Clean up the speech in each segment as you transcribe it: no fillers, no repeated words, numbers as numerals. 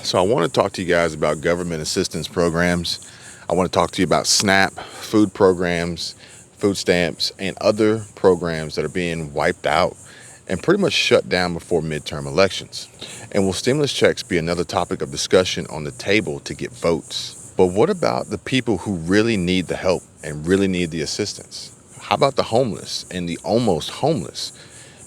So I want to talk to you guys about government assistance programs. I want to talk to you about SNAP, food programs, food stamps, and other programs that are being wiped out and pretty much shut down before midterm elections. And will stimulus checks be another topic of discussion on the table to get votes? But what about the people who really need the help and really need the assistance? How about the homeless and the almost homeless?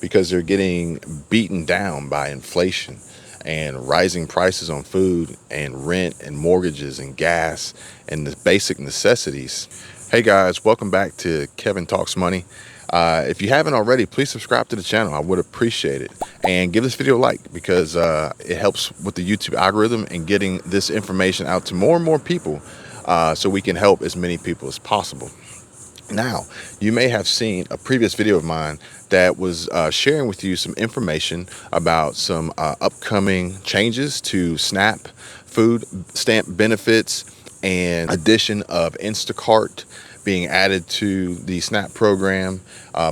Because they're getting beaten down by inflation and rising prices on food and rent and mortgages and gas and the basic necessities. Hey guys, welcome back to Kevin Talks Money. If you haven't already, please subscribe to the channel. I would appreciate it. And give this video a like because it helps with the YouTube algorithm and getting this information out to more and more people so we can help as many people as possible. Now, you may have seen a previous video of mine that was sharing with you some information about some upcoming changes to SNAP, food stamp benefits, and addition of Instacart being added to the SNAP program,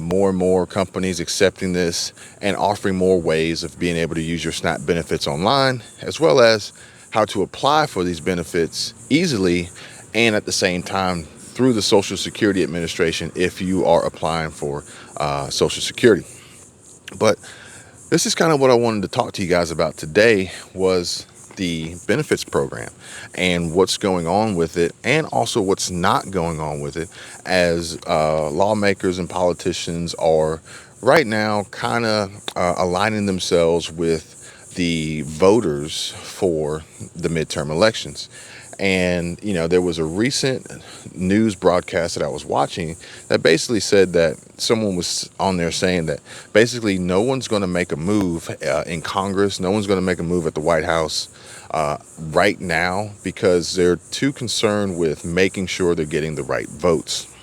more and more companies accepting this and offering more ways of being able to use your SNAP benefits online, as well as how to apply for these benefits easily and at the same time through the Social Security Administration if you are applying for Social Security. But this is kind of what I wanted to talk to you guys about today was the benefits program and what's going on with it and also what's not going on with it as lawmakers and politicians are right now kind of aligning themselves with the voters for the midterm elections. And, you know, there was a recent news broadcast that I was watching that basically said that someone was on there saying that basically no one's going to make a move in Congress. No one's going to make a move at the White House right now because they're too concerned with making sure they're getting the right votes.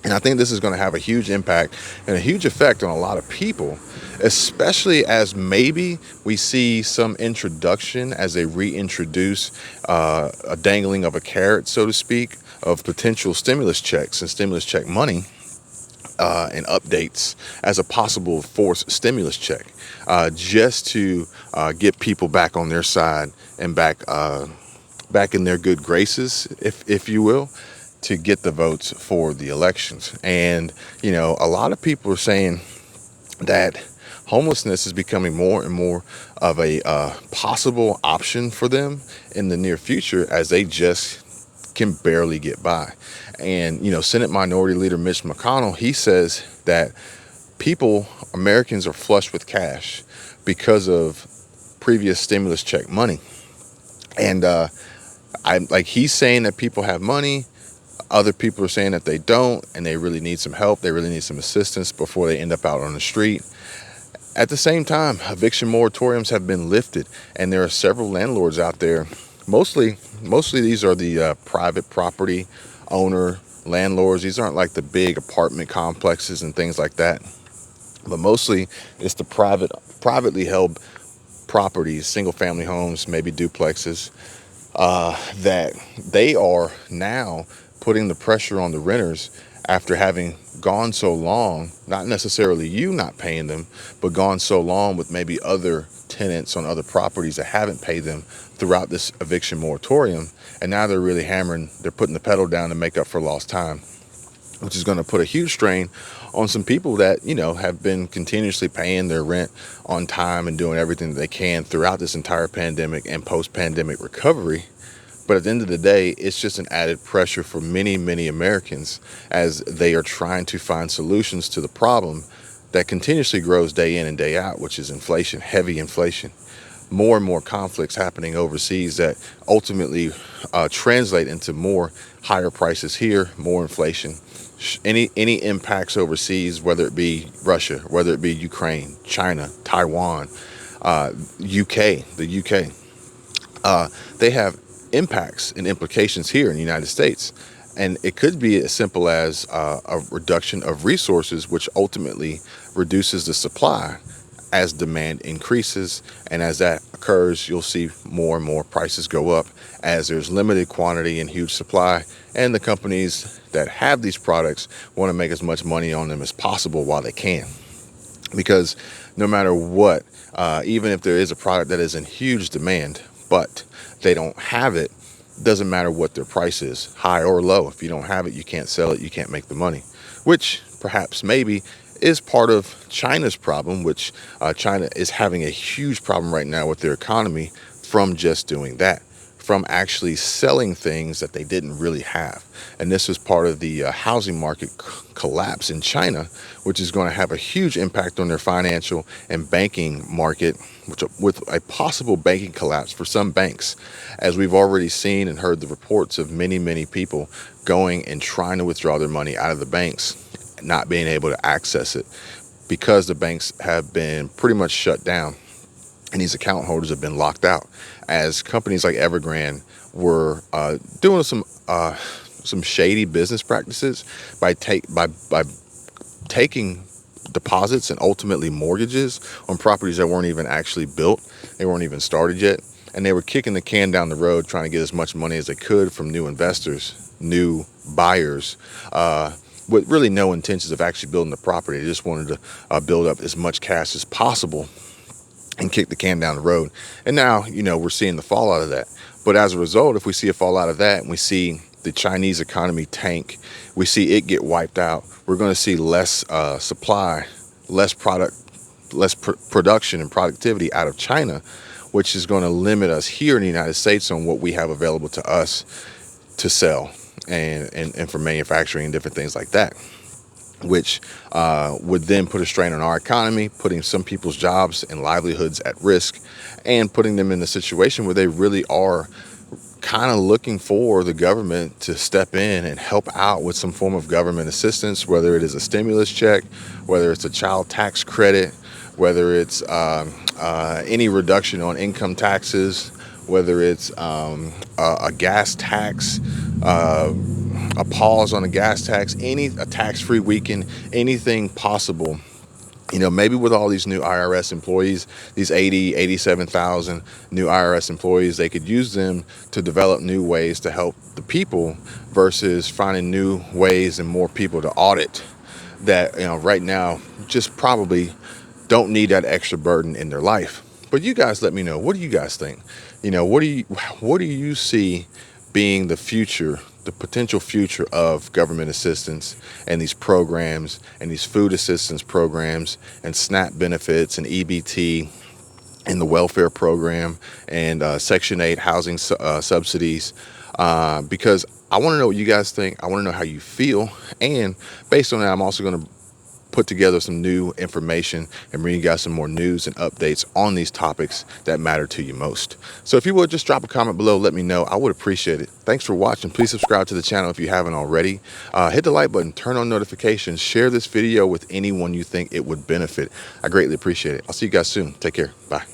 And I think this is going to have a huge impact and a huge effect on a lot of people, especially as maybe we see some introduction as they reintroduce a dangling of a carrot, so to speak, of potential stimulus checks and stimulus check money and updates as a possible forced stimulus check just to get people back on their side and back in their good graces, if you will, to get the votes for the elections. And, you know, a lot of people are saying that homelessness is becoming more and more of a possible option for them in the near future as they just can barely get by. And, you know, Senate Minority Leader Mitch McConnell, he says that Americans are flush with cash because of previous stimulus check money. And he's saying that people have money. Other people are saying that they don't, and they really need some help. They really need some assistance before they end up out on the street. At the same time, eviction moratoriums have been lifted, and there are several landlords out there. Mostly these are the private property owner landlords. These aren't like the big apartment complexes and things like that. But mostly it's the privately held properties, single family homes, maybe duplexes, that they are now putting the pressure on the renters after having gone so long, not necessarily you not paying them, but gone so long with maybe other tenants on other properties that haven't paid them throughout this eviction moratorium. And now they're really they're putting the pedal down to make up for lost time, which is going to put a huge strain on some people that, you know, have been continuously paying their rent on time and doing everything that they can throughout this entire pandemic and post-pandemic recovery. But at the end of the day, it's just an added pressure for many, many Americans as they are trying to find solutions to the problem that continuously grows day in and day out, which is inflation, heavy inflation. More and more conflicts happening overseas that ultimately translate into more higher prices here, more inflation. Any impacts overseas, whether it be Russia, whether it be Ukraine, China, Taiwan, the UK, they have impacts and implications here in the United States. And it could be as simple as a reduction of resources, which ultimately reduces the supply as demand increases. And as that occurs, you'll see more and more prices go up as there's limited quantity and huge supply. And the companies that have these products want to make as much money on them as possible while they can. Because no matter what, even if there is a product that is in huge demand, but they don't have it. Doesn't matter what their price is, high or low. If you don't have it, you can't sell it, you can't make the money, which perhaps maybe is part of China's problem, which China is having a huge problem right now with their economy from just doing that, from actually selling things that they didn't really have. And this is part of the housing market collapse in China, which is going to have a huge impact on their financial and banking market, which, with a possible banking collapse for some banks, as we've already seen and heard the reports of many people going and trying to withdraw their money out of the banks, not being able to access it because the banks have been pretty much shut down and these account holders have been locked out, as companies like Evergrande were doing some shady business practices by taking deposits and ultimately mortgages on properties that weren't even actually built. They weren't even started yet, and they were kicking the can down the road trying to get as much money as they could from new investors, new buyers, with really no intentions of actually building the property. They just wanted to build up as much cash as possible and kick the can down the road. And now, we're seeing the fallout of that. But as a result, if we see a fallout of that and we see the Chinese economy tank, we see it get wiped out, we're going to see less supply, less production and productivity out of China, which is going to limit us here in the United States on what we have available to us to sell and for manufacturing and different things like that, which would then put a strain on our economy, putting some people's jobs and livelihoods at risk, and putting them in a situation where they really are kind of looking for the government to step in and help out with some form of government assistance, whether it is a stimulus check, whether it's a child tax credit, whether it's any reduction on income taxes, whether it's a gas tax, a pause on a gas tax, a tax-free weekend, anything possible. Maybe with all these new IRS employees, these 87,000 new IRS employees, they could use them to develop new ways to help the people versus finding new ways and more people to audit that, right now just probably don't need that extra burden in their life. But you guys let me know, what do you guys think? What do you see being the future, the potential future of government assistance and these programs and these food assistance programs and SNAP benefits and EBT and the welfare program and Section 8 housing subsidies? Because I want to know what you guys think. I want to know how you feel. And based on that, I'm also going to put together some new information and bring you guys some more news and updates on these topics that matter to you most. So if you would just drop a comment below, let me know. I would appreciate it. Thanks for watching. Please subscribe to the channel if you haven't already. Hit the like button, turn on notifications, share this video with anyone you think it would benefit. I greatly appreciate it. I'll see you guys soon. Take care. Bye.